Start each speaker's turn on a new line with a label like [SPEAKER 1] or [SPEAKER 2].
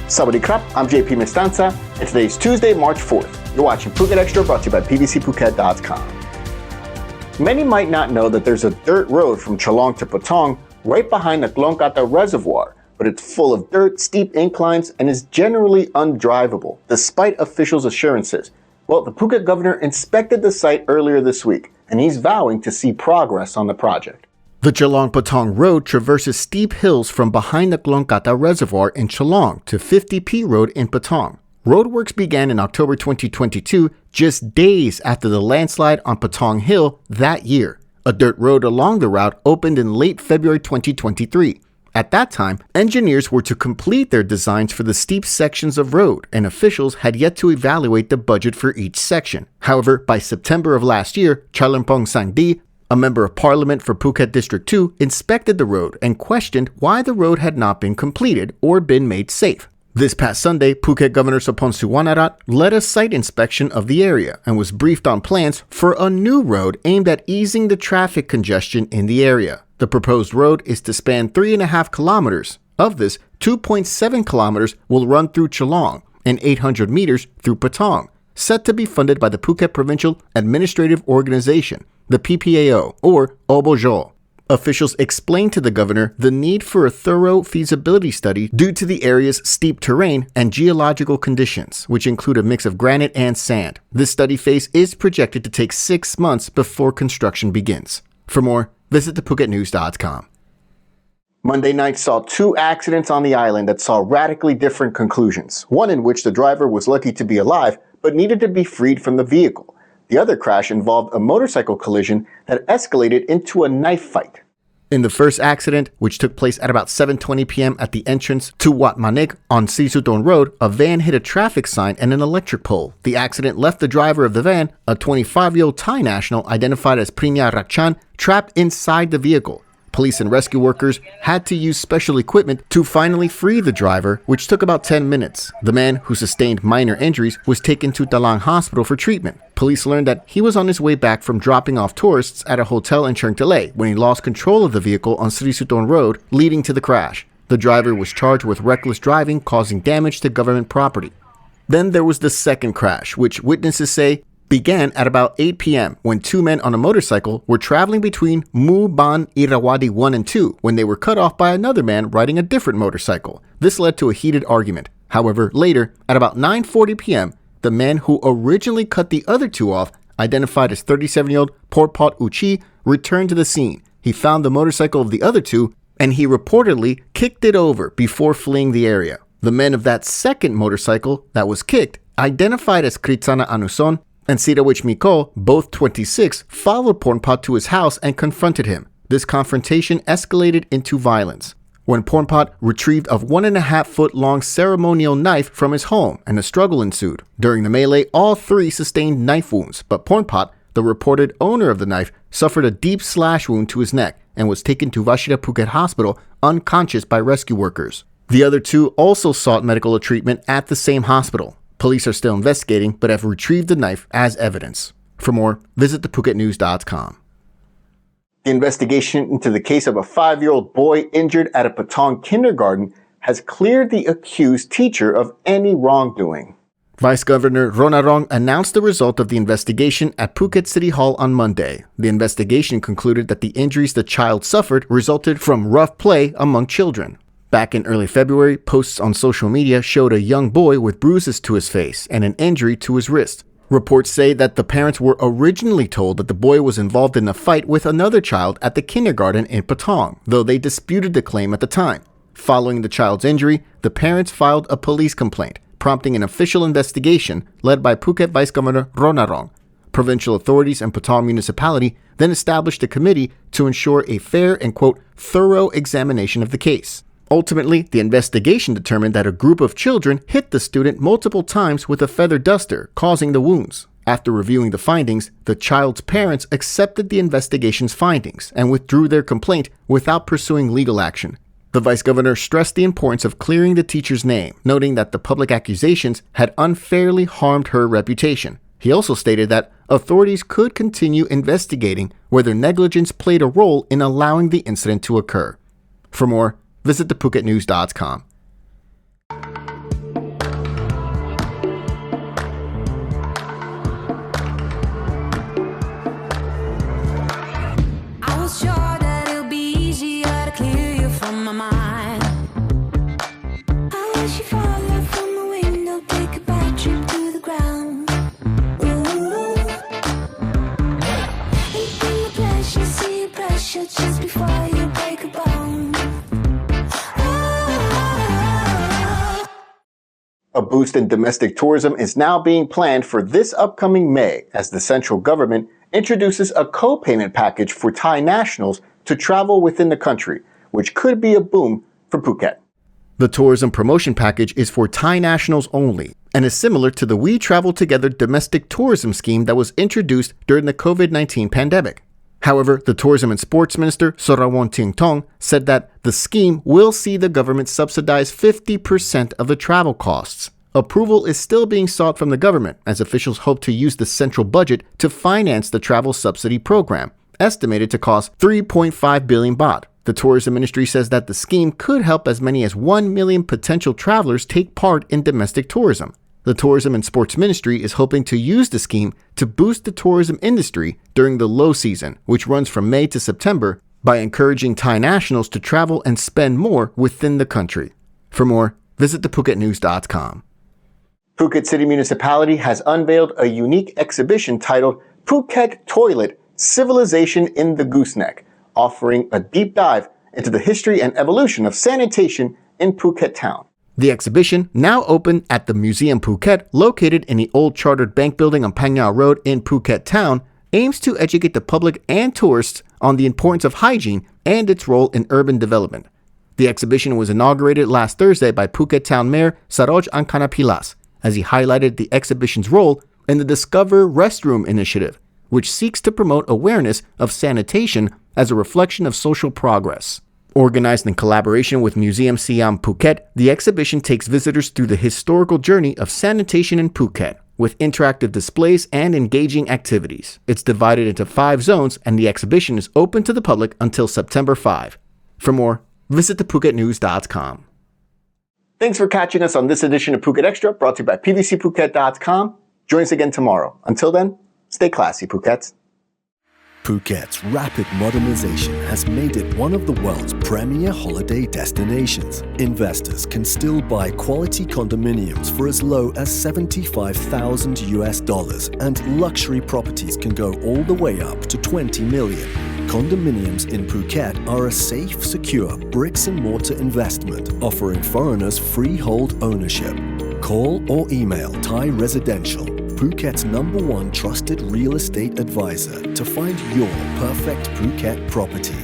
[SPEAKER 1] Sawadee krap, I'm JP Mestanza, and today's Tuesday, March 4th. You're watching Phuket Xtra, brought to you by pbcphuket.com. Many might not know that there's a dirt road from Chalong to Patong right behind the Chalong-Patong Reservoir, but it's full of dirt, steep inclines, and is generally undrivable, despite officials' assurances. Well, the Phuket governor inspected the site earlier this week, and he's vowing to see progress on the project.
[SPEAKER 2] The Chalong-Patong Road traverses steep hills from behind the Chalong-Patong Reservoir in Chalong to 50P Road in Patong. Roadworks began in October 2022, just days after the landslide on Patong Hill that year. A dirt road along the route opened in late February 2023. At that time, engineers were to complete their designs for the steep sections of road, and officials had yet to evaluate the budget for each section. However, by September of last year, Chalong-Patong Rd, a member of parliament for Phuket District 2, inspected the road and questioned why the road had not been completed or been made safe. This past Sunday, Phuket Governor Srisoonthorn led a site inspection of the area and was briefed on plans for a new road aimed at easing the traffic congestion in the area. The proposed road is to span 3.5 kilometers. Of this, 2.7 kilometers will run through Chalong and 800 meters through Patong, set to be funded by the Phuket Provincial Administrative Organization, the PPAO, or Obojo. Officials explained to the governor the need for a thorough feasibility study due to the area's steep terrain and geological conditions, which include a mix of granite and sand. This study phase is projected to take 6 months before construction begins. For more, visit thephuket.news.com.
[SPEAKER 1] Monday night saw 2 accidents on the island that saw radically different conclusions, one in which the driver was lucky to be alive but needed to be freed from the vehicle. The other crash involved a motorcycle collision that escalated into a knife fight.
[SPEAKER 2] In the first accident, which took place at about 7:20 p.m. at the entrance to Wat Manik on Srisoonthorn Road, a van hit a traffic sign and an electric pole. The accident left the driver of the van, a 25-year-old Thai national identified as Prinya Rakchan, trapped inside the vehicle. Police and rescue workers had to use special equipment to finally free the driver, which took about 10 minutes. The man, who sustained minor injuries, was taken to Dalang Hospital for treatment. Police learned that he was on his way back from dropping off tourists at a hotel in Cherngtalay when he lost control of the vehicle on Srisoonthorn Road, leading to the crash. The driver was charged with reckless driving, causing damage to government property. Then there was the second crash, which witnesses say began at about 8 p.m. when 2 men on a motorcycle were traveling between Ban Irrawaddy 1 and 2 when they were cut off by another man riding a different motorcycle. This led to a heated argument. However, later, at about 9:40 p.m., the man who originally cut the other 2 off, identified as 37-year-old Portpot Uchi, returned to the scene. He found the motorcycle of the other 2 and he reportedly kicked it over before fleeing the area. The men of that second motorcycle that was kicked, identified as Kritsana Anuson and Sirawich Miko, both 26, followed Pornpot to his house and confronted him. This confrontation escalated into violence when Pornpot retrieved a 1.5-foot-long ceremonial knife from his home and a struggle ensued. During the melee, all 3 sustained knife wounds, but Pornpot, the reported owner of the knife, suffered a deep slash wound to his neck and was taken to Vashida Phuket Hospital unconscious by rescue workers. The other 2 also sought medical treatment at the same hospital. Police are still investigating, but have retrieved the knife as evidence. For more, visit thephuket.news.com.
[SPEAKER 1] The investigation into the case of a 5-year-old boy injured at a Patong kindergarten has cleared the accused teacher of any wrongdoing.
[SPEAKER 2] Vice Governor Ronarong announced the result of the investigation at Phuket City Hall on Monday. The investigation concluded that the injuries the child suffered resulted from rough play among children. Back in early February, posts on social media showed a young boy with bruises to his face and an injury to his wrist. Reports say that the parents were originally told that the boy was involved in a fight with another child at the kindergarten in Patong, though they disputed the claim at the time. Following the child's injury, the parents filed a police complaint, prompting an official investigation led by Phuket Vice Governor Ronarong. Provincial authorities and Patong municipality then established a committee to ensure a fair and, quote, thorough examination of the case. Ultimately, the investigation determined that a group of children hit the student multiple times with a feather duster, causing the wounds. After reviewing the findings, the child's parents accepted the investigation's findings and withdrew their complaint without pursuing legal action. The vice governor stressed the importance of clearing the teacher's name, noting that the public accusations had unfairly harmed her reputation. He also stated that authorities could continue investigating whether negligence played a role in allowing the incident to occur. For more, visit thephuket.news.com.
[SPEAKER 1] A boost in domestic tourism is now being planned for this upcoming May as the central government introduces a co-payment package for Thai nationals to travel within the country, which could be a boom for Phuket.
[SPEAKER 2] The tourism promotion package is for Thai nationals only and is similar to the We Travel Together domestic tourism scheme that was introduced during the COVID-19 pandemic. However, the Tourism and Sports Minister, Sorrawontingtong, said that the scheme will see the government subsidize 50% of the travel costs. Approval is still being sought from the government as officials hope to use the central budget to finance the travel subsidy program, estimated to cost 3.5 billion baht. The Tourism Ministry says that the scheme could help as many as 1 million potential travelers take part in domestic tourism. The Tourism and Sports Ministry is hoping to use the scheme to boost the tourism industry during the low season, which runs from May to September, by encouraging Thai nationals to travel and spend more within the country. For more, visit thephuket.news.com.
[SPEAKER 1] Phuket City Municipality has unveiled a unique exhibition titled Phuket Toilet: Civilization in the Gooseneck, offering a deep dive into the history and evolution of sanitation in Phuket Town.
[SPEAKER 2] The exhibition, now open at the Museum Phuket, located in the old chartered bank building on Phang Nga Road in Phuket Town, aims to educate the public and tourists on the importance of hygiene and its role in urban development. The exhibition was inaugurated last Thursday by Phuket Town Mayor Saroj Angkanapilas, as he highlighted the exhibition's role in the Discover Restroom initiative, which seeks to promote awareness of sanitation as a reflection of social progress. Organized in collaboration with Museum Siam Phuket, the exhibition takes visitors through the historical journey of sanitation in Phuket, with interactive displays and engaging activities. It's divided into 5 zones, and the exhibition is open to the public until September 5. For more, visit thephuket.news.com.
[SPEAKER 1] Thanks for catching us on this edition of Phuket Extra, brought to you by pvcphuket.com. Join us again tomorrow. Until then, stay classy, Phukets.
[SPEAKER 3] Phuket's rapid modernization has made it one of the world's premier holiday destinations. Investors can still buy quality condominiums for as low as $75,000, and luxury properties can go all the way up to 20 million. Condominiums in Phuket are a safe, secure bricks-and-mortar investment offering foreigners freehold ownership. Call or email Thai Residential, Phuket's #1 trusted real estate advisor, to find your perfect Phuket property.